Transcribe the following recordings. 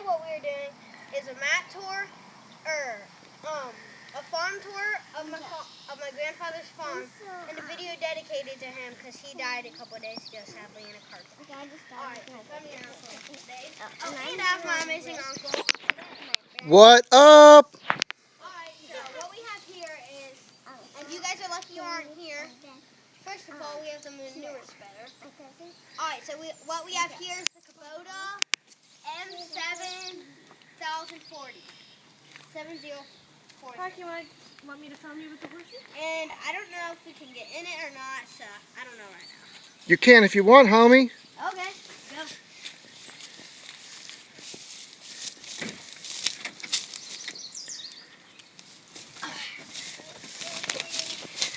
what we're doing is a mat tour, or a farm tour of my grandfather's farm, and a video dedicated to him because he died a couple of days ago, sadly, in a car crash. Alright, so come here, Uncle Dave. And I have my amazing uncle. What up? Alright, so what we have here is, and you guys are lucky you aren't here. First of all, we have the manure spreader. Alright, so what we have here is the Kubota M7040. 7040. Park, you want me to film you with the horses? And I don't know if we can get in it or not, so I don't know right now. You can if you want, homie. Okay, go.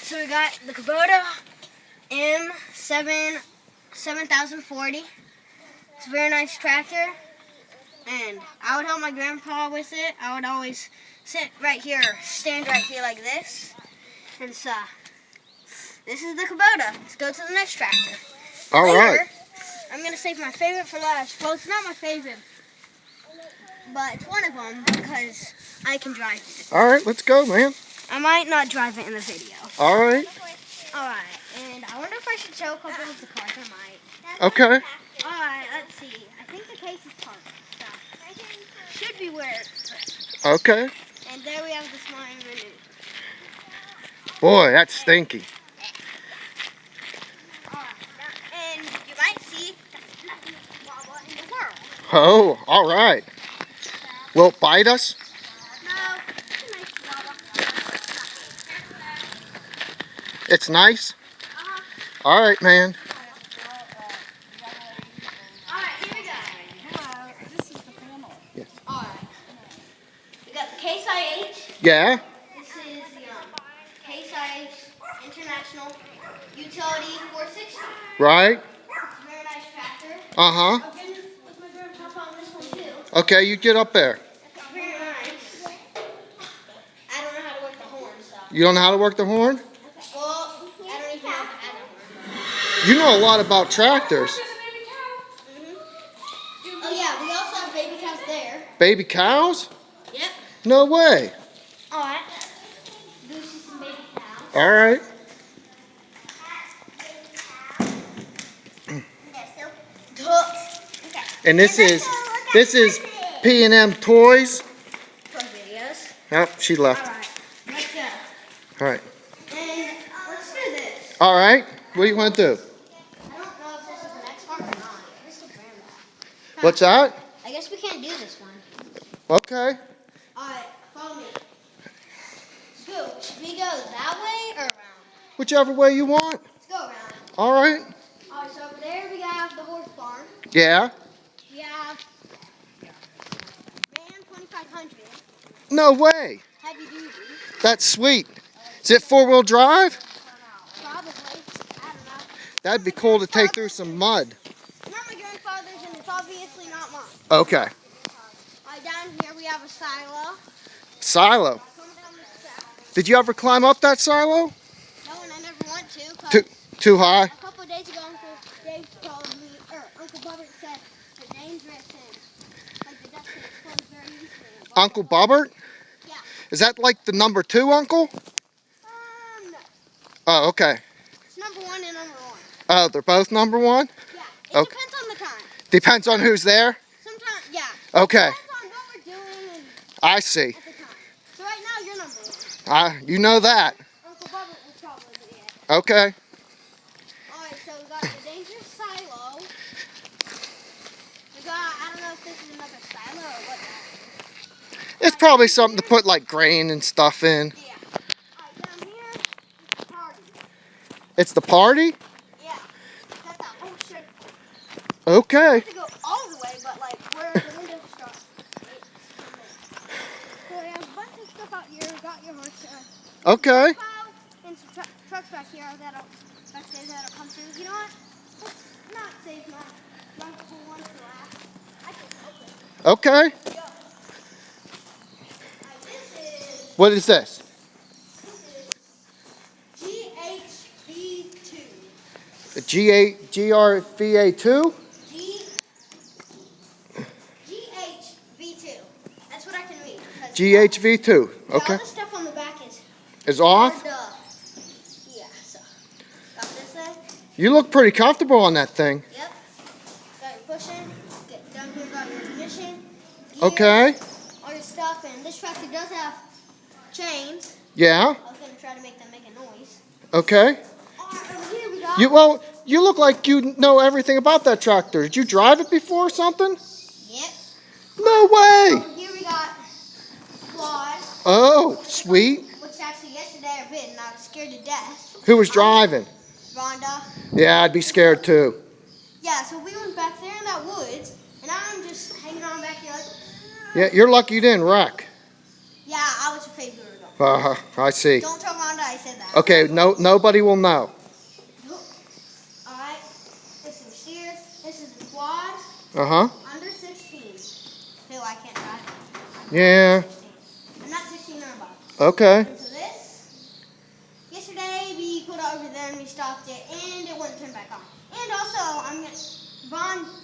So we got the Kubota M7040. It's a very nice tractor, and I would help my grandpa with it. I would always sit right here, stand right here like this. And so, this is the Kubota. Let's go to the next tractor. All right. I'm going to save my favorite for last. Well, it's not my favorite, but it's one of them because I can drive it. All right, let's go, man. I might not drive it in the video. All right. Alright, and I wonder if I should show a couple of the cars. I might. Okay. Alright, let's see. I think the case is parked. So, should be where it's put. Okay. And there we have the slime manure. Boy, that's stinky. And you might see wobble in the world. Oh, all right. Will it bite us? No, it's a nice wobble. It's nice? All right, man. Alright, here we go. Hello, this is the panel. Yes. Alright. We got the Case IH. Yeah? This is the Case IH International Utility 460. Right? It's a very nice tractor. Uh-huh. I've been with my grandpa on this one too. Okay, you get up there. It's very nice. I don't know how to work the horn, so. You don't know how to work the horn? Well, I don't even know how to add a horn. You know a lot about tractors. Oh yeah, we also have baby cows there. Baby cows? Yep. No way. Alright. Lucy's some baby cows. All right. Okay. And this is P&M Toys. For videos. Yep, she left. Alright. Let's go. All right. And let's do this. All right. What do you want to do? I don't know if this is the next part or not. This is brand new. What's that? I guess we can't do this one. Okay. Alright, follow me. So, should we go that way or around? Whichever way you want. Let's go around. All right. Alright, so over there we have the horse barn. Yeah. We have Ram 2500, No way. heavy duty. That's sweet. Is it four-wheel drive? Probably. I don't know. That'd be cool to take through some mud. It's not my grandfather's and it's obviously not mine. Okay. Down here we have a silo. Silo. Come down this step. Did you ever climb up that silo? No, and I never want to. 'Cause Too high? a couple of days ago, Uncle Dave told me, or Uncle Bubbert said, the dangerous and like the ducks can explode very easily. Uncle Bobbert? Yeah. Is that like the number 2 uncle? No. Oh, okay. It's number 1 and number 1. Oh, they're both number 1? Yeah. It Okay. depends on the time. Depends on who's there? Sometimes, yeah. Okay. Depends on what we're doing and I see. at the time. So right now you're number 1. You know that. Uncle Bubbert will probably be it. Okay. Alright, so we got the dangerous silo. We got, I don't know if this is another silo or what that is. It's probably something to put like grain and stuff in. Yeah. Alright, down here, it's the party. It's the party? Yeah. That's that whole shit. Okay. To go all the way, but like where the window starts. So we have a bunch of stuff out here. We got your horse. Okay. Plow, and some trucks back here that'll come through. You know what? Let's not save my wonderful one for last. I can open it. Okay. Go. This is What is this? GHV2. The GRVA2? GHV GHV2. Yeah, Okay. all the stuff on the back is Is off? yeah, so got this thing. You look pretty comfortable on that thing. Yep. Got your pushing. Get down here, got your ignition. Gears, Okay. all your stuff, and this tractor does have chains. Yeah. I was gonna try to make them make a noise. Okay. Alright, over here we got. You look like you know everything about that tractor. Did you drive it before or something? Yep. No way. Over here we got quad. Oh, sweet. Which actually yesterday I rid and I was scared to death. Who was driving? Rhonda. Yeah, I'd be scared too. Yeah, so we went back there in that woods, and I'm just hanging on back here like. Yeah, you're lucky you didn't wreck. Yeah, I was afraid we were going. I see. Don't tell Rhonda I said that. Okay, nobody will know. Alright, this is steers. This is the quad. Uh-huh. Under 16. Who I can't drive. Yeah. I'm not 16 or above. Okay. And so this, yesterday we put it over there and we stopped it and it wouldn't turn back on. And also,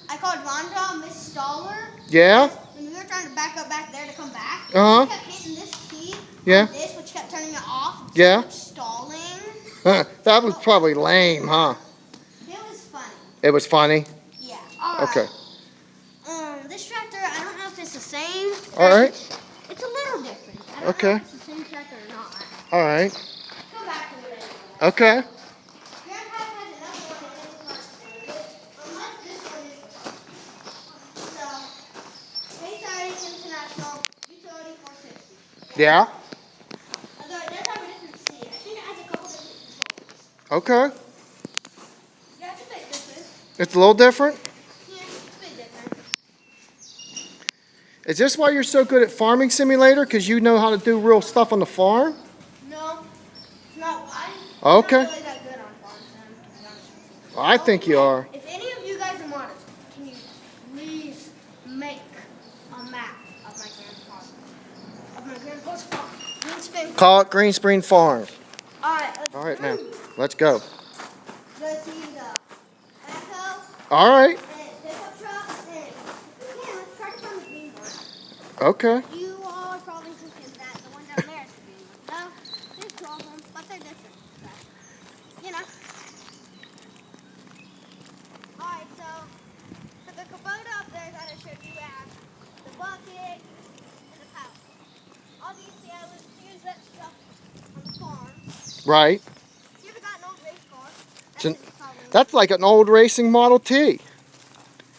I called Rhonda Miss Stoller. Yeah? When we were trying to back up back there to come back, Uh-huh. she kept hitting this key Yeah. on this, which kept turning it off. Yeah. Kept stalling. That was probably lame, huh? It was funny. It was funny? Yeah. All right. Okay. This tractor, I don't know if it's the same. All right. It's a little different. I don't Okay. know if it's the same tractor or not. All right. Go back to it. Okay. Grandpa has another one in his parts, unless this one is. So, Pace International Utility 460. Yeah? Although it does have a different seat. I think it has a couple different controls. Okay. Yeah, it's a bit different. It's a little different? Yeah, it's a bit different. Is this why you're so good at Farming Simulator? Because you know how to do real stuff on the farm? No, it's not why. Okay. I'm not really that good on farm sim, to be honest with you. I think you are. If any of you guys are modders, can you please make a map of my grandpa's farm? Of my grandpa's farm. Greenspin. Call it Green Spring Farm. Alright, All right, now. Let's go. Let's see the backhoe All right. and pickup truck and yeah, let's try to find the green one. Okay. You all are probably thinking that the one down there is the green one. No, there's 2 of them, but they're different. So, you know. Alright, so for the Kubota up there that I showed you, we have the bucket and the power. Obviously, I was use that stuff on the farm. Right. You ever got an old race car? Probably. That's like an old racing Model T. I don't know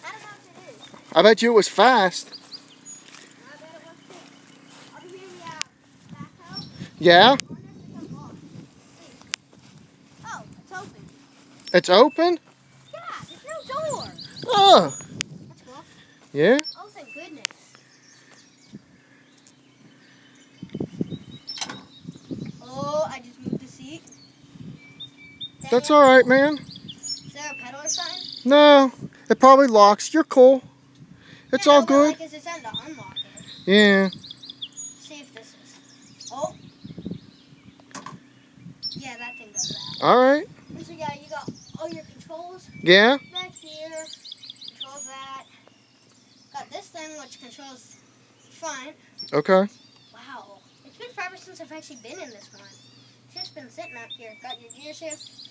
if it is. I bet you it was fast. I bet it was too. Over here we have backhoe. Yeah? I wonder if it's unlocked. See. Oh, it's open. It's open? Yeah, there's no door. Oh. That's cool. Yeah? Oh, thank goodness. Oh, I just moved the seat. That's all right, man. Is there a pedal or something? No. It probably locks. You're cool. It's Yeah, all no, but, good. Like, it's time to unlock it. Yeah. See if this is. Oh. Yeah, that thing does that. All right. And so yeah, you got all your controls Yeah? back here. Controls that. Got this thing which controls front. Okay. Wow. It's been forever since I've actually been in this one. It's just been sitting up here. Got your gear shift,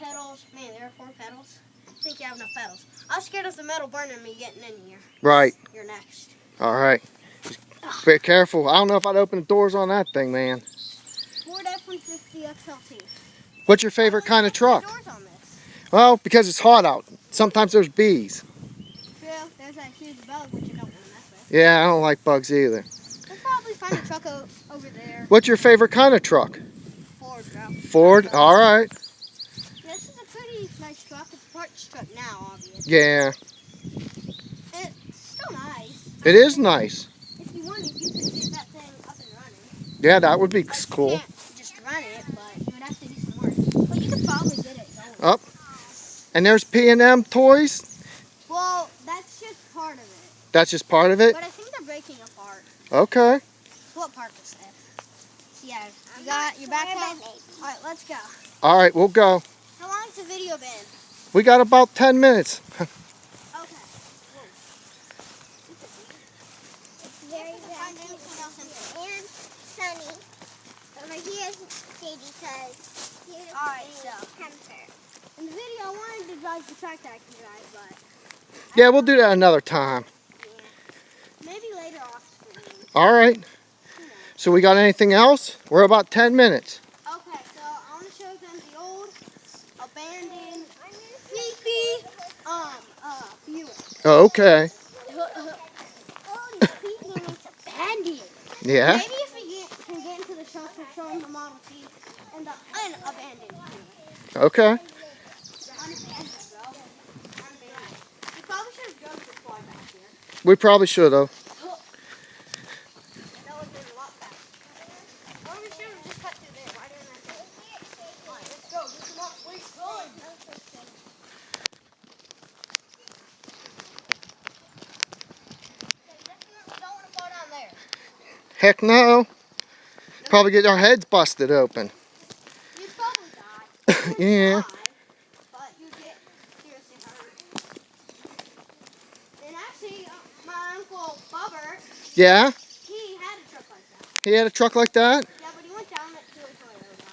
pedals. Man, there are 4 pedals. I think you have enough pedals. I was scared of the metal burning me getting in here. Right. You're next. All right. Be careful. I don't know if I'd open the doors on that thing, man. Ford F-150 XLT. What's your favorite kind of truck? Doors on this. Well, because it's hot out. Sometimes there's bees. True. There's that huge bug which you don't want to mess with. Yeah, I don't like bugs either. We'll probably find a truck over there. What's your favorite kind of truck? Ford, bro. Ford? All right. This is a pretty nice truck. It's a parts truck now, obviously. Yeah. It's still nice. It is nice. If you wanted, you could get that thing up and running. Yeah, that would be Like, you cool. can't just run it, but you would have to do some work. But you could probably get it going. Up. And there's P&M toys. Well, that's just part of it. That's just part of it? But I think they're breaking apart. Okay. What part was that? Yeah, you got your backpack? Alright, let's go. All right, we'll go. How long's the video been? We got about 10 minutes. Okay. Whoa. It's very round and sunny. Over here is shady because here's a temper. In the video, I wanted to drive the tractor I can drive, but Yeah, we'll do that another time. maybe later off screen. All right. So we got anything else? We're about 10 minutes. Okay, so I want to show them the old abandoned creepy Buick. Oh, okay. Oh, speaking of abandoned. Yeah. Maybe if we can get into the shop and show them the Model T and the unabandoned Buick. Okay. The unabandoned, bro. Unabandoned. We probably should have drove this far back here. We probably should have. That would have been a lot faster. Or we should have just cut through there. Why didn't I do it? Alright, let's go. This is not waste time. Definitely don't want to fall down there. Heck no. Probably get our heads busted open. You'd probably die. Yeah. But you get seriously hurt. And actually, my uncle Bubber, Yeah? he had a truck like that. He had a truck like that? Yeah, but he went down it to a Toyota.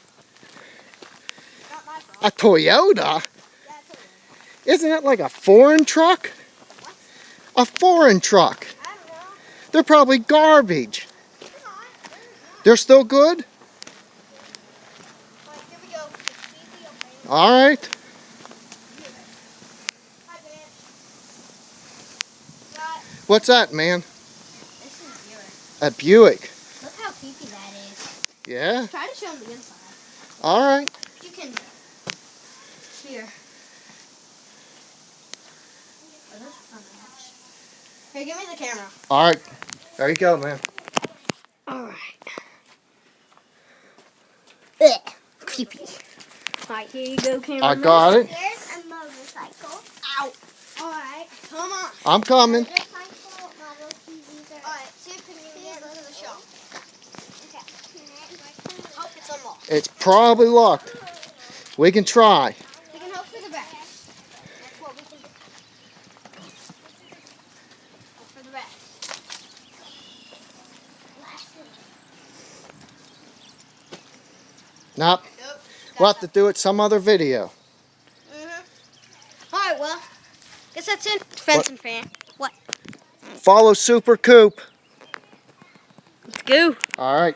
Not my fault. A Toyota? Yeah, Toyota. Isn't that like a foreign truck? What? A foreign truck. I don't know. They're probably garbage. They're not. They're not. They're still good? Alright, here we go. Completely abandoned. All right. Hi, man. Got, What's that, man? this is Buick. A Buick. Look how creepy that is. Yeah. Try to show them the inside. All right. You can. Here. Oh, those are fun to watch. Here, give me the camera. All right. There you go, man. Alright. Ugh. Creepy. Alright, here you go, camera. I got it. Here's a motorcycle. Ow. Alright, come on. I'm coming. Motorcycle, Model T, these are. Alright, see if you can get into the shop. Okay. Hope it's unlocked. It's probably locked. We can try. We can hope for the best. That's what we can do. Hope for the best. Nope. Nope. We'll have to do it some other video. Alright, well, guess that's it. Fence and fan. What? Follow Super Coop. Let's go. All right.